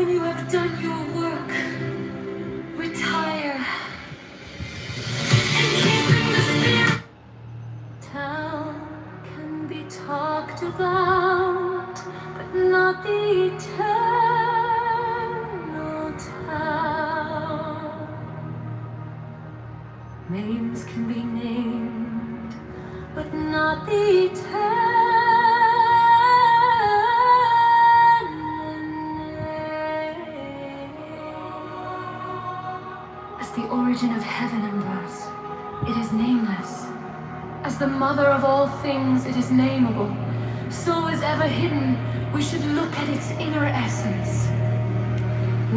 When you have done your work, retire. And keeping the spirit. Town can be talked about, but not the eternal town. Names can be named, but not the eternal name. As the origin of heaven and birth, it is nameless. As the mother of all things, it is nameable. So is ever hidden, we should look at its inner essence.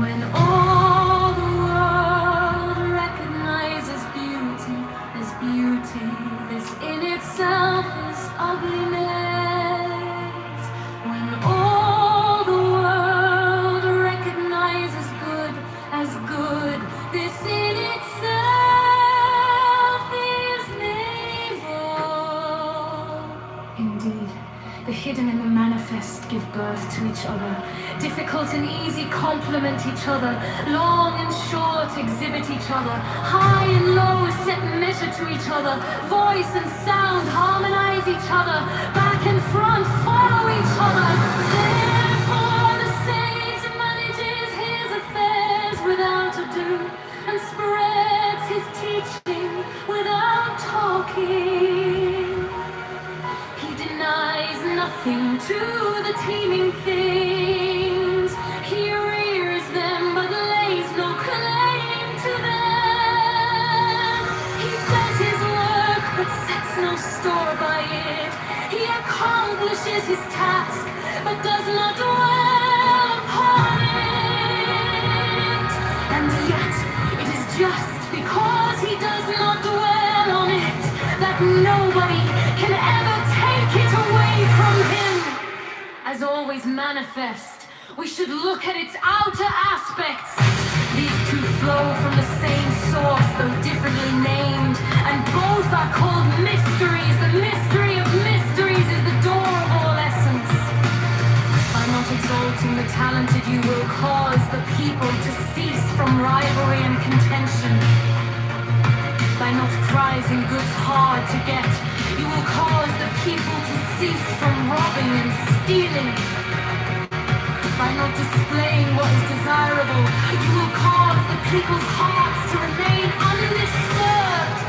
When all the world recognizes beauty, this in itself is ugliness. When all the world recognizes good as good, this in itself is navel. Indeed, the hidden and the manifest give birth to each other. Difficult and easy complement each other. Long and short exhibit each other. High and low set measure to each other. Voice and sound harmonize each other. Back and front follow each other. Therefore the sage manages his affairs without ado, and spreads his teaching without talking. He denies nothing to the teeming things. He rears them but lays no claim to them. He does his work but sets no store by it. He accomplishes his task but does not dwell upon it. And yet it is just because he does not dwell on it that nobody can ever take it away from him. As always manifest, we should look at its outer aspects. These two flow from the same source, though differently named, and both are called mysteries. The mystery of mysteries is the door of all essence. By not exalting the talented, you will cause the people to cease from rivalry and contention. By not prizing goods hard to get, you will cause the people to cease from robbing and stealing. By not displaying what is desirable, you will cause the people's hearts to remain undisturbed.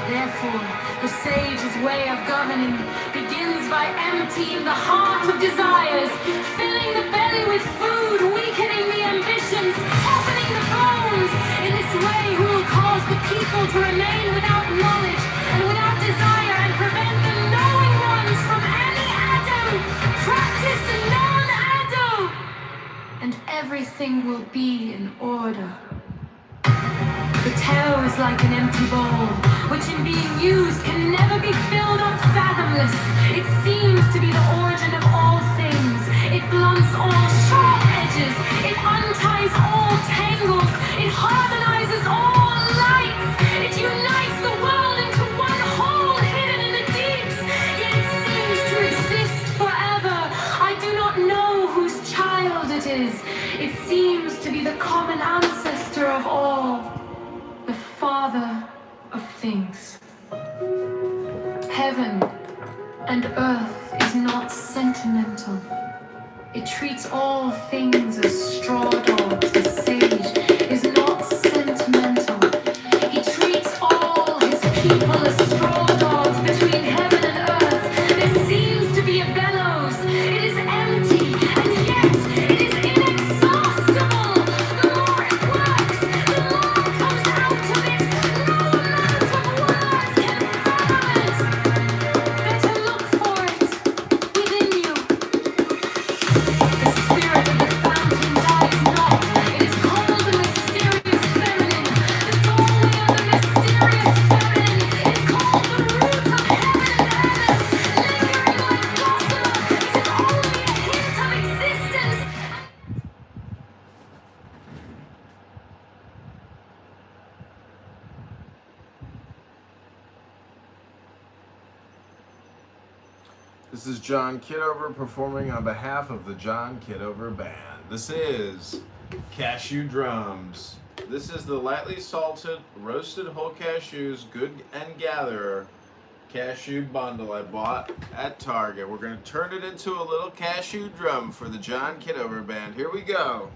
Therefore, the sage's way of governing begins by emptying the heart of desires, filling the belly with food, weakening the ambitions, toughening the bones. In this way, we will cause the people to remain without knowledge and without desire, and prevent the knowing ones from any ado. Practice non-ado, and everything will be in order. The tail is like an empty bowl, which in being used can never be filled up fathomless. It seems to be the origin of all things. It blunts all sharp edges. It unties all tangles. It harmonizes all lights. It unites the world into one whole hidden in the deeps. Yet it seems to exist forever. I do not know whose child it is. It seems to be the common ancestor of all. The father of things. Heaven and earth is not sentimental. It treats all things as straw dogs. The sage is not sentimental. He treats all his people as straw dogs between heaven and earth. There seems to be a bellows. It is empty, and yet it is inexhaustible. The more it works, the more comes out of it. No amount of words can fathom it. Better look for it within you. The spirit of the fountain dies not. It is called the mysterious feminine. The doorway of the mysterious feminine is called the root of heaven and earth. Lingering like gossamer, it is only a hint of existence. This is John Kitover performing on behalf of the John Kitover Band. This is Cashew drums. This is the lightly salted, roasted whole cashews, good and gatherer cashew bundle I bought at Target. We're going to turn it into a little cashew drum for the John Kitover Band. Here we go.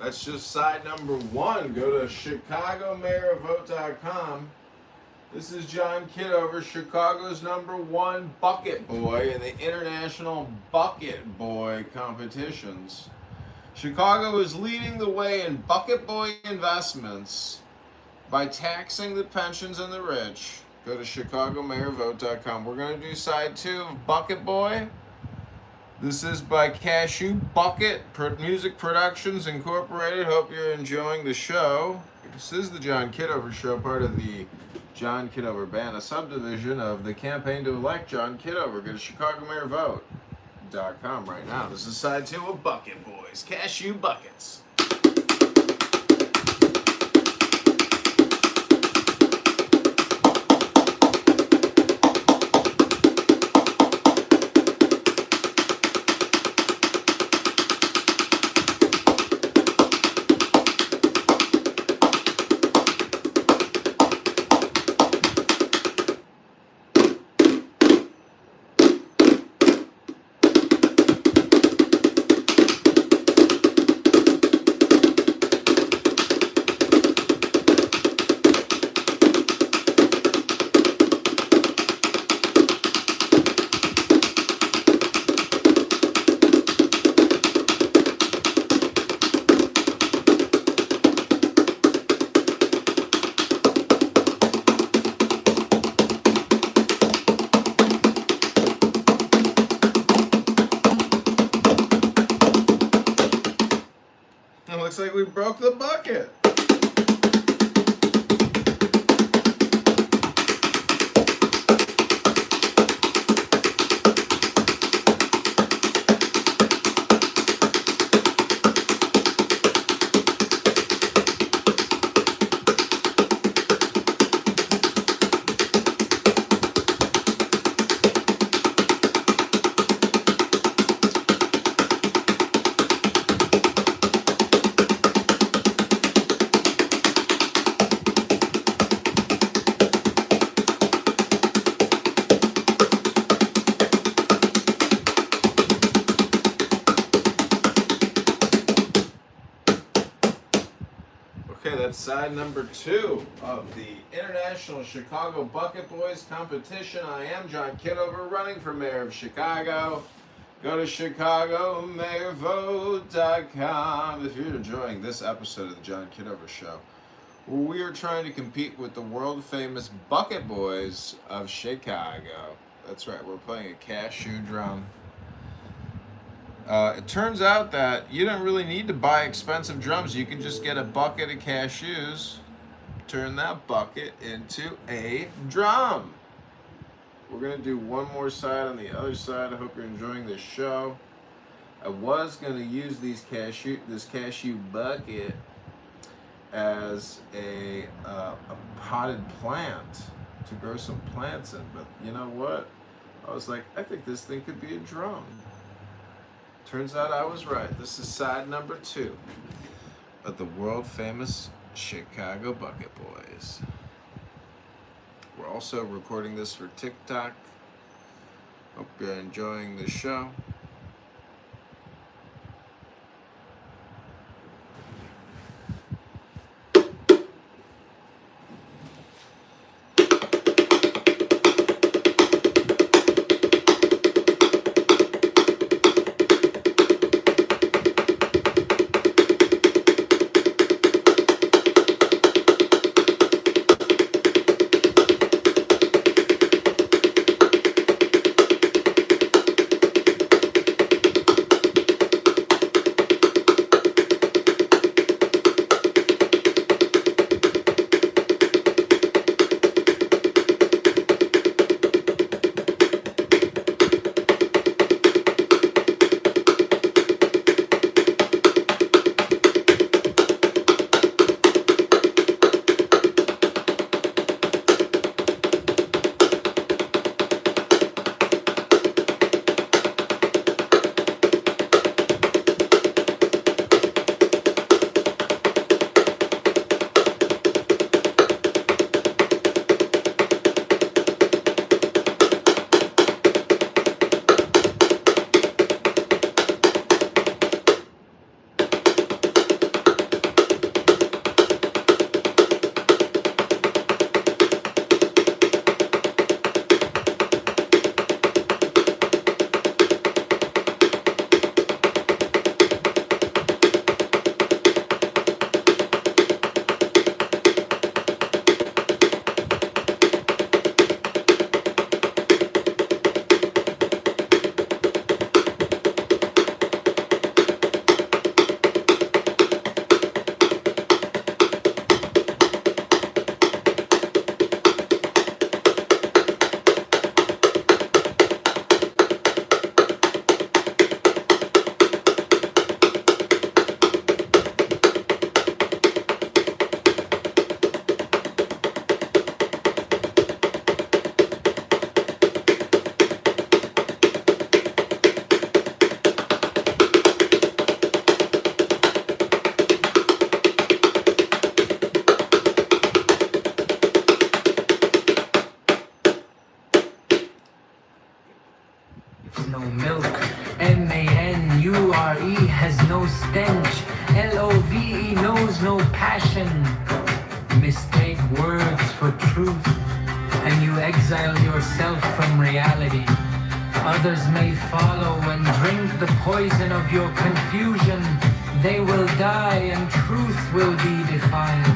That's just side number one. Go to ChicagoMayorVote.com. This is John Kitover, Chicago's #1 bucket boy in the International Bucket Boy competitions. Chicago is leading the way in bucket boy investments by taxing the pensions and the rich. Go to ChicagoMayorVote.com. We're going to do side two of Bucket Boy. This is by Cashew Bucket Music Productions Incorporated. Hope you're enjoying the show. This is the John Kitover Show, part of the John Kitover Band, a subdivision of the campaign to elect John Kitover. Go to ChicagoMayorVote.com right now. This is side two of Bucket Boys, Cashew Buckets. It looks like we broke the bucket. Okay, that's side number two of the International Chicago Bucket Boys competition. I am John Kitover, running for mayor of Chicago. Go to ChicagoMayorVote.com if you're enjoying this episode of the John Kitover Show, where we are trying to compete with the world-famous Bucket Boys of Chicago. That's right, we're playing a cashew drum. It turns out that you don't really need to buy expensive drums. You can just get a bucket of cashews, turn that bucket into a drum. We're going to do one more side on the other side. I hope you're enjoying this show. I was going to use this cashew bucket as a potted plant to grow some plants in. But you know what? I was like, I think this thing could be a drum. Turns out I was right. This is side number 2 of the world famous Chicago Bucket Boys. We're also recording this for TikTok. Hope you're enjoying the show. No milk, M-A-N-U-R-E has no stench, L-O-V-E knows no passion. Mistake words for truth, and you exile yourself from reality. Others may follow and drink the poison of your confusion. They will die and truth will be defiled.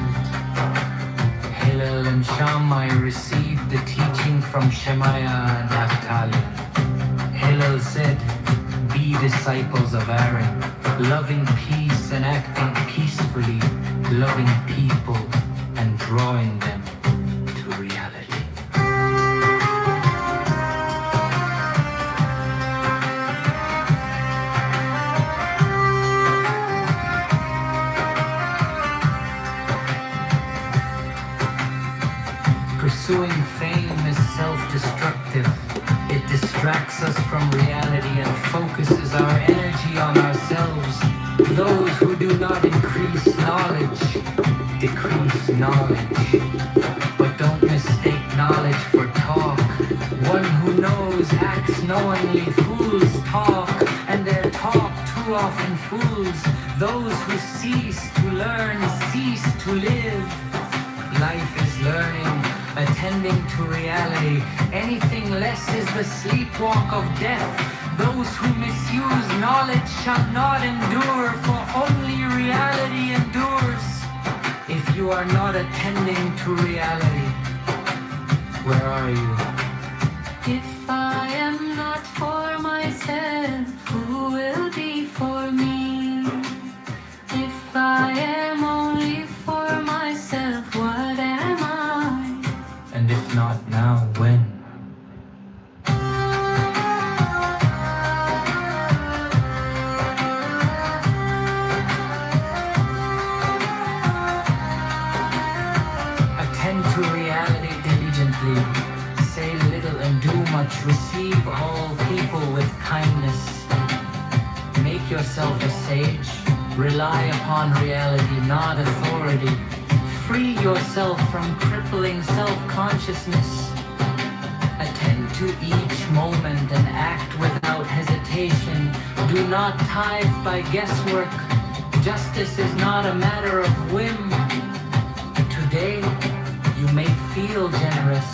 Hillel and Shammai received the teaching from Shemaiah and Naphtali. Hillel said, be disciples of Aaron, loving peace and acting peacefully, loving people and drawing them to reality. Pursuing fame is self-destructive. It distracts us from reality and focuses our energy on ourselves. Those who do not increase knowledge, decrease knowledge. But don't mistake knowledge for talk. One who knows acts knowingly. Fools talk, and their talk too often fools. Those who cease to learn cease to live. Life is learning, attending to reality. Anything less is the sleepwalk of death. Those who misuse knowledge shall not endure, for only reality endures. If you are not attending to reality, where are you? If I am not for myself, who will be for me? If I am only for myself, what am I? And if not now, when? Attend to reality diligently. much, receive all people with kindness. Make yourself a sage. Rely upon reality, not authority. Free yourself from crippling self-consciousness. Attend to each moment and act without hesitation. Do not tithe by guesswork. Justice is not a matter of whim. Today, you may feel generous.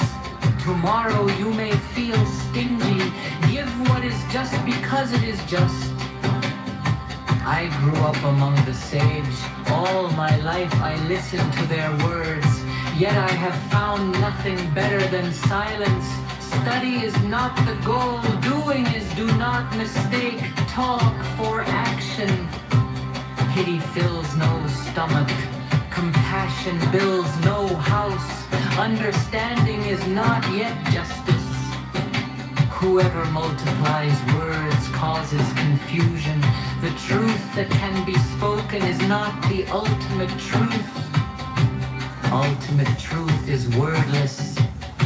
Tomorrow, you may feel stingy. Give what is just because it is just. I grew up among the sage. All my life I listened to their words. Yet I have found nothing better than silence. Study is not the goal. Doing is, do not mistake talk for action. Pity fills no stomach. Compassion builds no house. Understanding is not yet justice. Whoever multiplies words causes confusion. The truth that can be spoken is not the ultimate truth. Ultimate truth is wordless,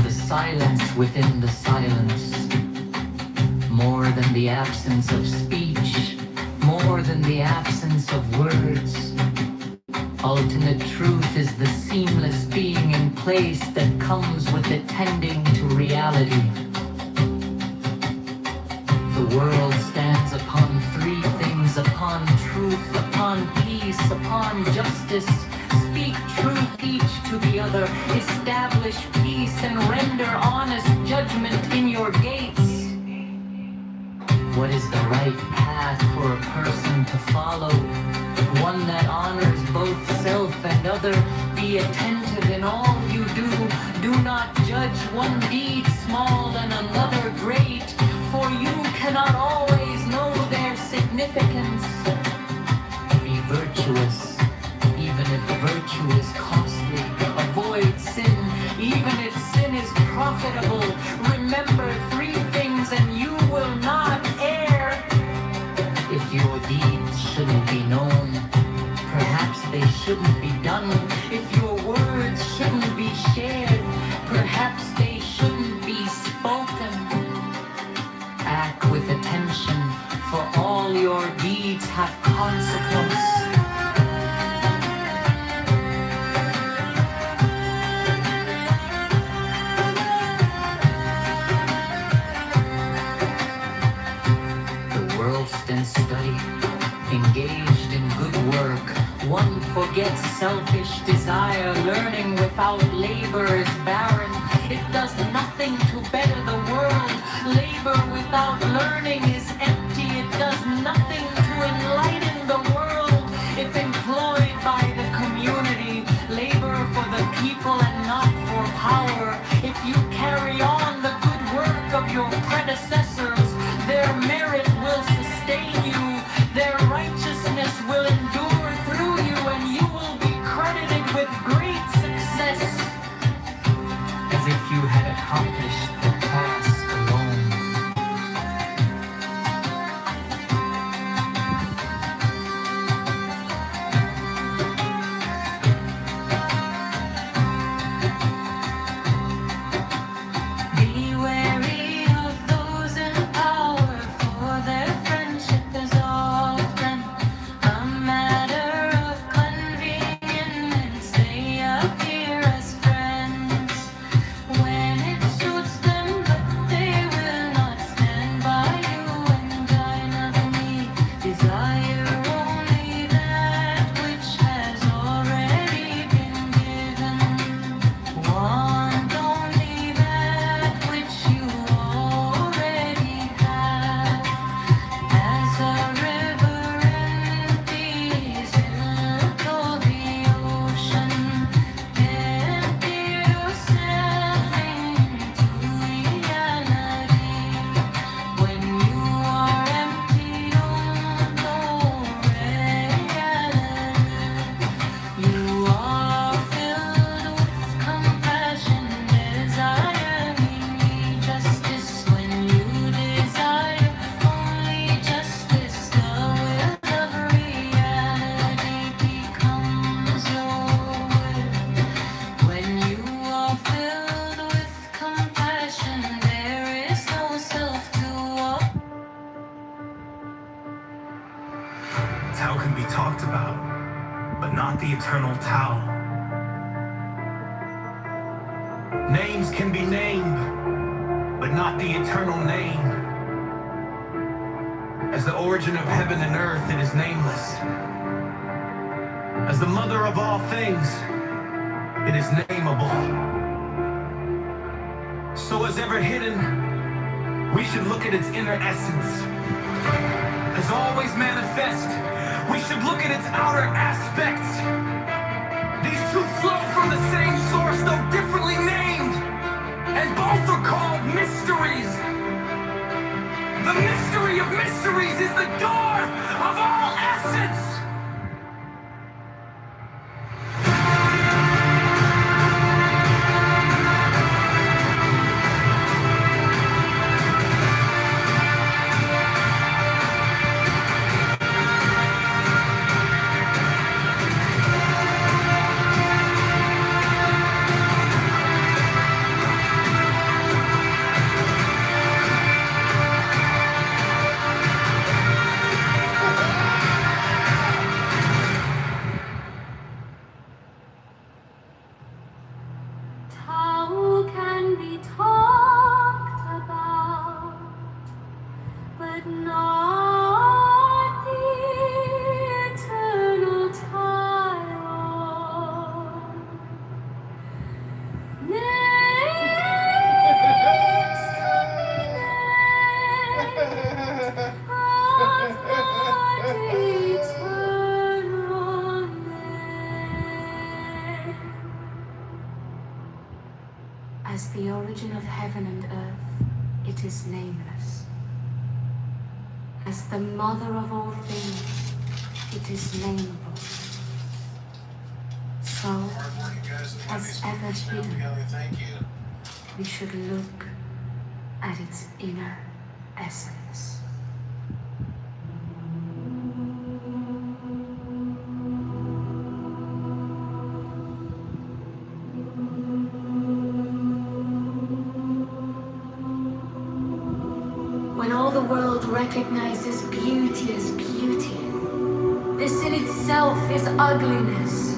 the silence within the silence. More than the absence of speech, more than the absence of words. Ultimate truth is the seamless being in place that comes with attending to reality. The world stands upon three things: upon truth, upon peace, upon justice. Speak truth each to the other. Establish peace and render honest judgment in your gates. What is the right path for a person to follow? One that honors both self and other. Be attentive in all you do. Do not judge one deed small and another great, for you cannot always know their significance. Be virtuous, even if virtue is costly. Avoid sin, even if sin is profitable. Remember three things and you will not err. If your deeds shouldn't be known, perhaps they shouldn't be done. If your words shouldn't be shared, perhaps they shouldn't be spoken. Act with attention, for all your deeds have consequence. The world stands study, engaged in good work. One forgets selfish desire. Learning without labor is barren. It does nothing to better the world. Labor without learning is empty. It does nothing to enlighten the world. If employed by the community, labor for the people and not for power. If you carry on the good work of your predecessors, their merit will sustain you. Their righteousness will endure through you, and you will be credited with great success, as if you had accomplished the task alone. talked about, but not the eternal Tao. Names can be named, but not the eternal name. As the origin of heaven and earth, it is nameless. As the mother of all things, it is nameable. So as ever hidden, we should look at its inner essence. As always manifest, we should look at its outer aspects. These two flow from the same source, though differently named, and both are called mysteries. The mystery of mysteries is the door of all essence. Tao can be talked about, but not the eternal Tao. Names can be named, but not the eternal name. As the origin of heaven and earth, it is nameless. As the mother of all things, it is nameable. So, as ever hidden, we should look at its inner essence. When all the world recognizes beauty as beauty, this in itself is ugliness.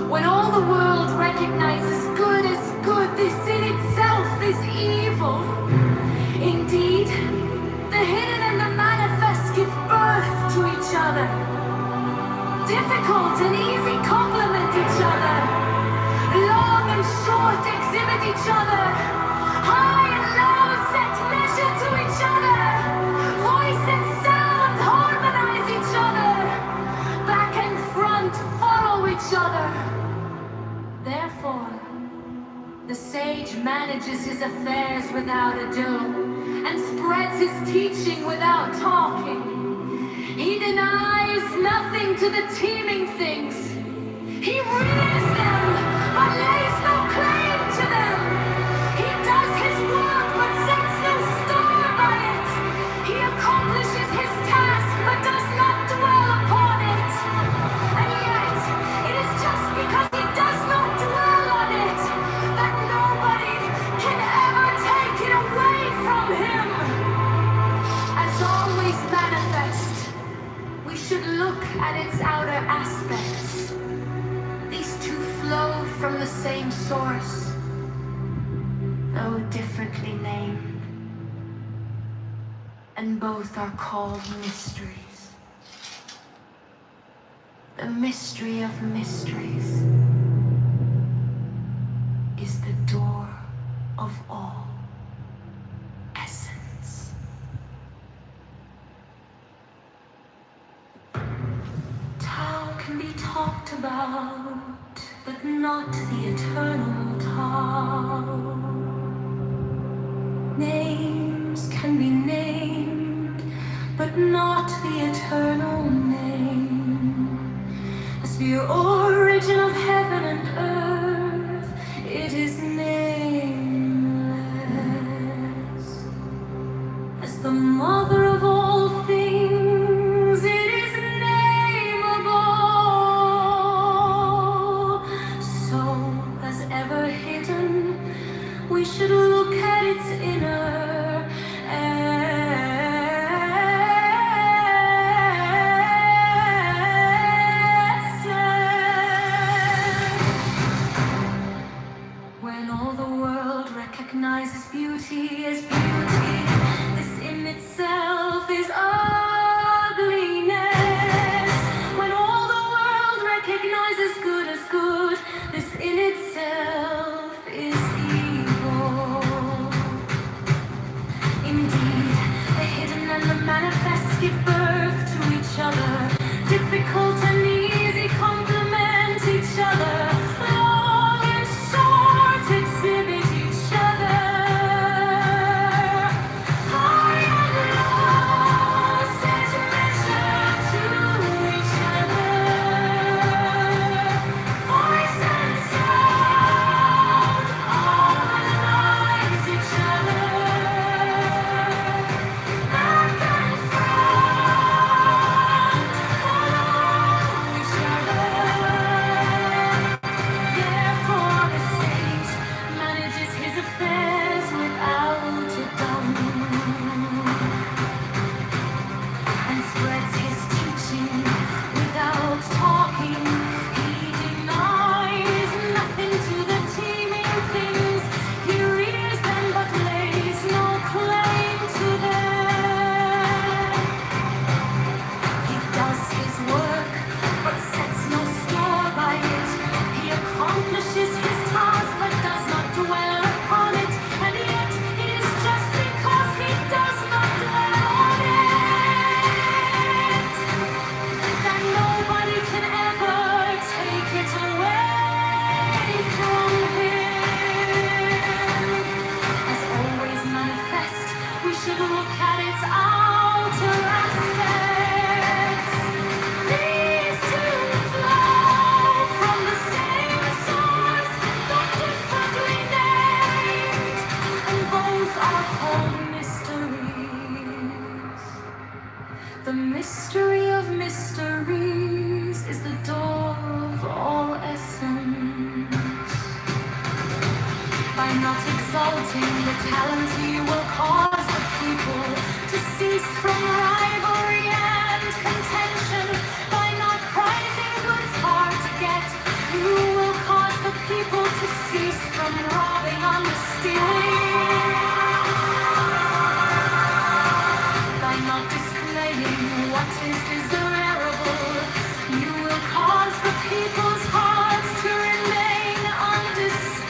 When all the world recognizes good as good, this in itself is evil. Indeed, the hidden and the manifest give birth to each other. Difficult and easy complement each other. Long and short exhibit each other. High and low set measure to each other. Voice and sound harmonize each other. Back and front follow each other. Therefore, the sage manages his affairs without ado and spreads his teaching without talking. He denies nothing to the teeming things. He rears them, but lays no claim to them. He does his work, but sets no store by it. He accomplishes his task, but does not dwell upon it. And yet, it is just because he does not dwell on it that nobody can ever take it away from him. As always manifest, we should look at its outer aspects. These two flow from the same source, though differently named, and both are called mysteries. The mystery of mysteries is the door of all essence. Tao can be talked about, but not the eternal Tao. Names can be named, but not the eternal name. As the origin of heaven and earth, it is nameless. As the mother of all things, it is nameable. So, as ever hidden, we should look at its inner beauty is beauty. This in itself is ugliness. When all the world recognizes good as good, this in itself is evil. Indeed, the hidden and the manifest give birth to each other. Difficult and easy complement each other. Long and short exhibit each other. High and low set measure to each other. Voice and sound all analyze each other. Back and front follow each other. Therefore the sage manages his affairs without a dum, and spreads his teaching without talking. He denies nothing to the teeming things. He rears them but lays no claim to them. He does his work, but sets no store by it. He accomplishes his task, but does not dwell upon it. And yet it is just because he does not dwell on it that nobody can ever take it away from him. As always manifest, we should look at its outer aspects. These two flow from the same source, but differently named, and both are called mysteries. The mystery of mysteries is the door of all essence. By not exalting the talent, he will cause the people to cease from rivalry and contention. By not prizing goods hard to get, you will cause the people to cease from robbing on the stealing. By not displaying what is desirable, you will cause the people's hearts to remain undisturbed.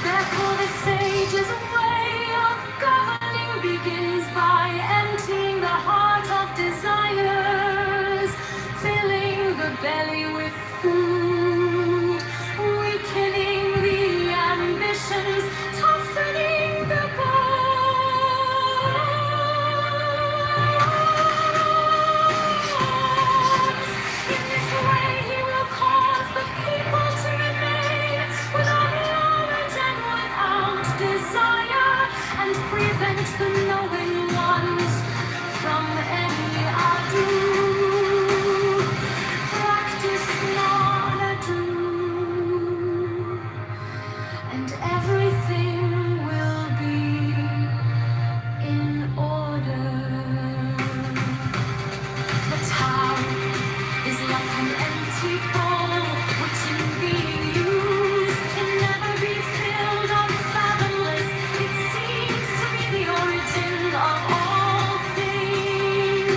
Therefore the sage's way of governing begins by emptying the heart of desires, filling the belly with food, weakening the ambitions, toughening the bones. In this way he will cause the people to remain without knowledge and without desire, and prevent the knowing ones from any ado. Practice non-ado, and everything will be in order. The town is like an empty bowl, which in being used can never be filled up fathomless. It seems to be the origin of all things.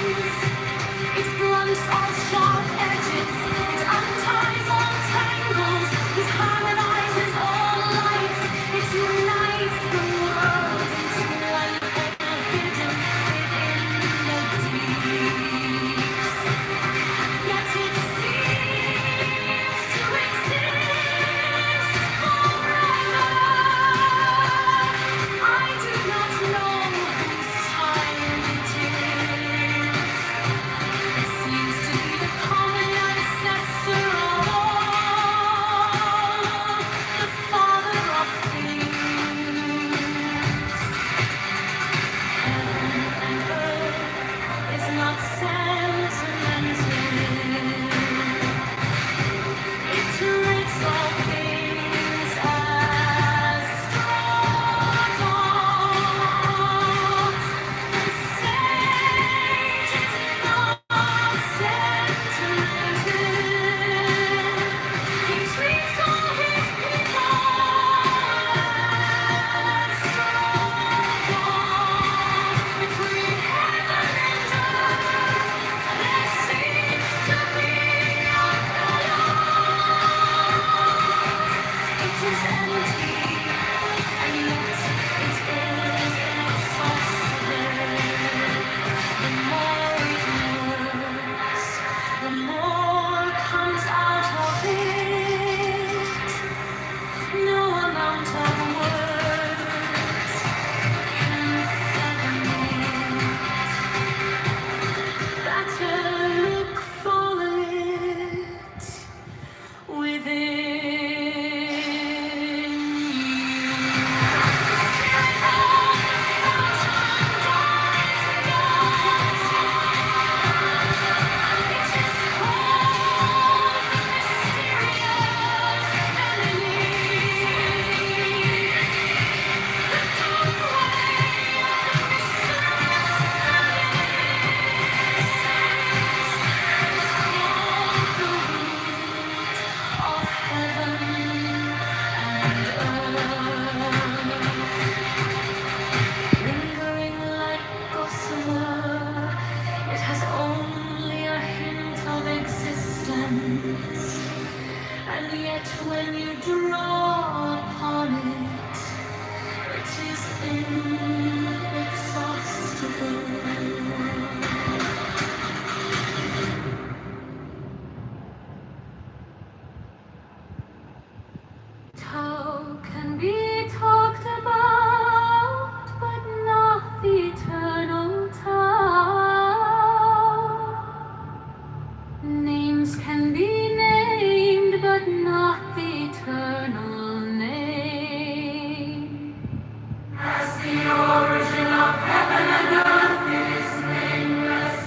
origin of heaven and earth is nameless.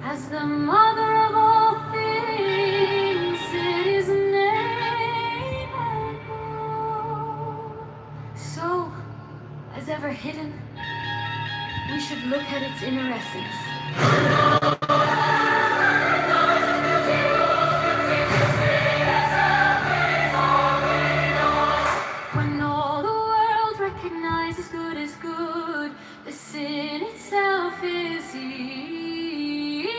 As the mother of all things, it is nameable. So, as ever hidden, we should look at its inner essence. When all the world recognizes good is good, the sin itself is evil.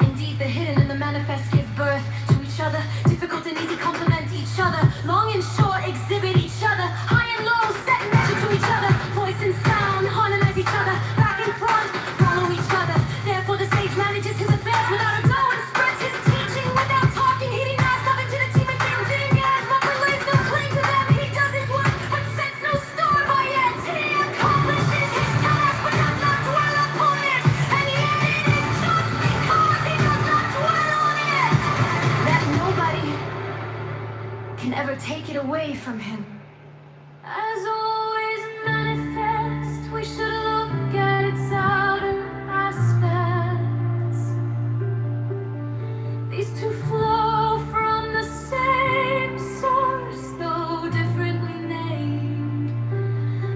Indeed, the hidden and the manifest give birth to each other. Difficult and easy complement each other. Long and short exhibit each other. High and low set measure to each other. Voice and sound harmonize each other. Back and front follow each other. Therefore the sage manages his affairs without a dough and spreads his teaching without talking. He denies nothing to the team and things in yes, but relays no claim to them. He does his work but sets no store by it. He accomplishes his task but does not dwell upon it. And yet it is just because he does not dwell on it that nobody can ever take it away from him. As always manifest, we should look at its outer aspects. These two flow from the same source, though differently named,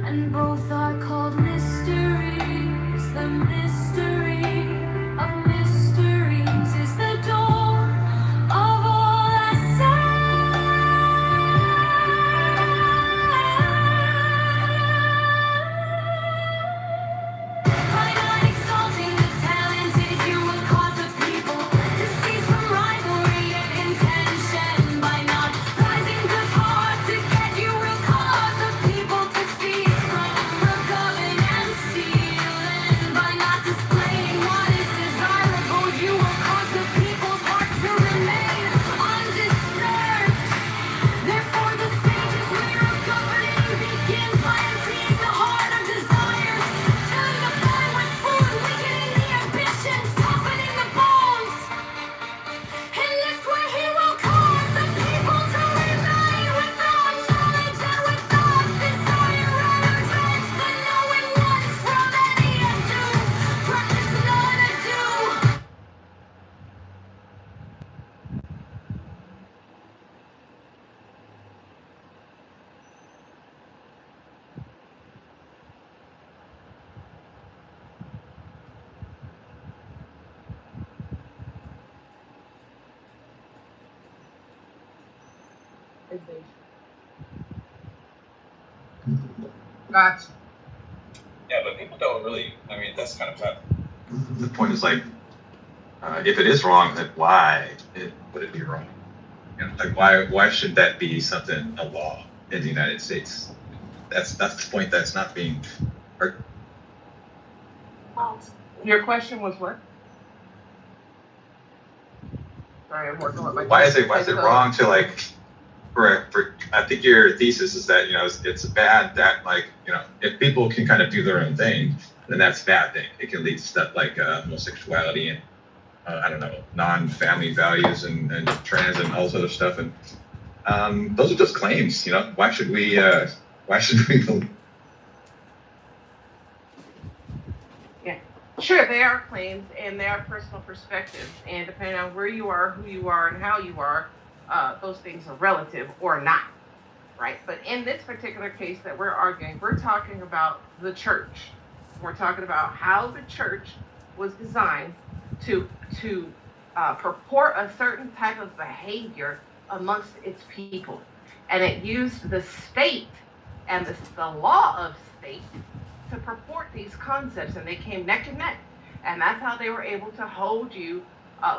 and both are called mysteries. The mystery of mysteries is the door of all essence. By not exalting the talented, you will cause the people to cease from rivalry and intention. By not prizing goods hard to get, you will cause the people to cease from rebelling and stealing. By not displaying what is desirable, you will cause the people's hearts to remain undisturbed. Therefore, the sage's way of governing begins by emptying the heart of desires, filling the belly with food, weakening the ambitions, toughening the bones. In this way, he will cause the people to remain without knowledge and without desire, rather drenched the knowing ones from any ado. Practice none ado. Gotcha. Yeah, but people don't really. I mean, that's kind of tough. The point is like, if it is wrong, then why would it be wrong? You know, like why should that be something a law in the United States? That's the point. That's not being. Your question was what? Sorry, I'm working with my. Why is it wrong to like? For I think your thesis is that it's bad that like if people can kind of do their own thing, then that's a bad thing. It can lead to stuff like homosexuality and I don't know, non-family values and trans and all this other stuff. And those are just claims. Why should we? Sure, they are claims and they are personal perspectives, and depending on where you are, who you are, and how you are, those things are relative or not, right? But in this particular case that we're arguing, we're talking about the church. We're talking about how the church was designed to purport a certain type of behavior amongst its people, and it used the state and the law of state to purport these concepts, and they came neck and neck, and that's how they were able to hold you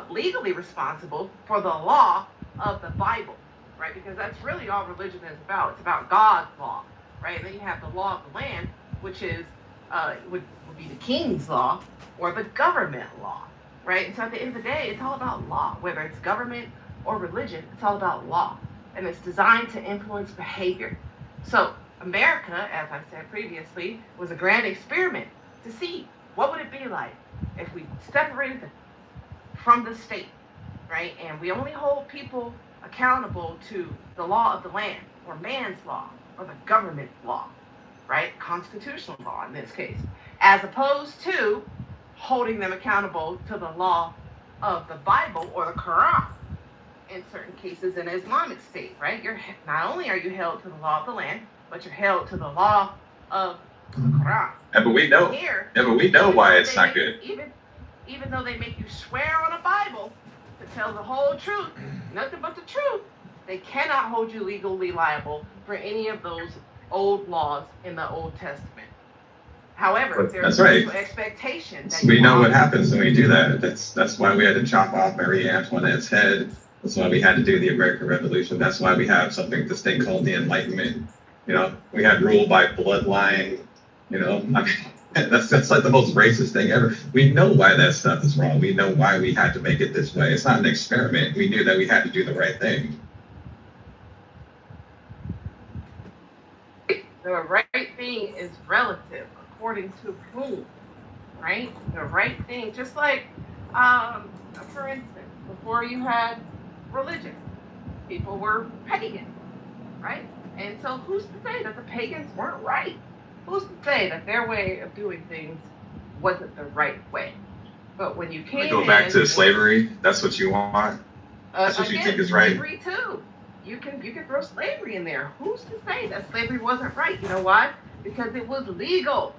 legally responsible for the law of the Bible, right? Because that's really all religion is about. It's about God's law, right? And then you have the law of the land, which is would be the king's law or the government law, right? And so at the end of the day, it's all about law, whether it's government or religion. It's all about law, and it's designed to influence behavior. So America, as I said previously, was a grand experiment to see what would it be like if we separated from the state right? And we only hold people accountable to the law of the land, or man's law, or the government's law, right? Constitutional law in this case, as opposed to holding them accountable to the law of the Bible or the Quran. In certain cases, in Islamic State, right? You're not only are you held to the law of the land, but you're held to the law of the Quran. Yeah, but we know. Here, Yeah, but we know why it's not good. Even though they make you swear on a Bible to tell the whole truth, nothing but the truth, they cannot hold you legally liable for any of those old laws in the Old Testament. However, there's a special expectation that we know what happens when we do that. That's why we had to chop off Marie Antoinette's head. That's why we had to do the American Revolution. That's why we have something this thing called the Enlightenment. You know, we had rule by bloodline. You know, I mean, that's like the most racist thing ever. We know why that stuff is wrong. We know why we had to make it this way. It's not an experiment. We knew that we had to do the right thing. The right thing is relative, according to whom, right? The right thing, just like, for instance, before you had religion, people were pagan, right? And so who's to say that the pagans weren't right? Who's to say that their way of doing things wasn't the right way? But when you came go back to slavery, that's what you want? That's what you think is right? Slavery too. You can throw slavery in there. Who's to say that slavery wasn't right? You know why? Because it was legal.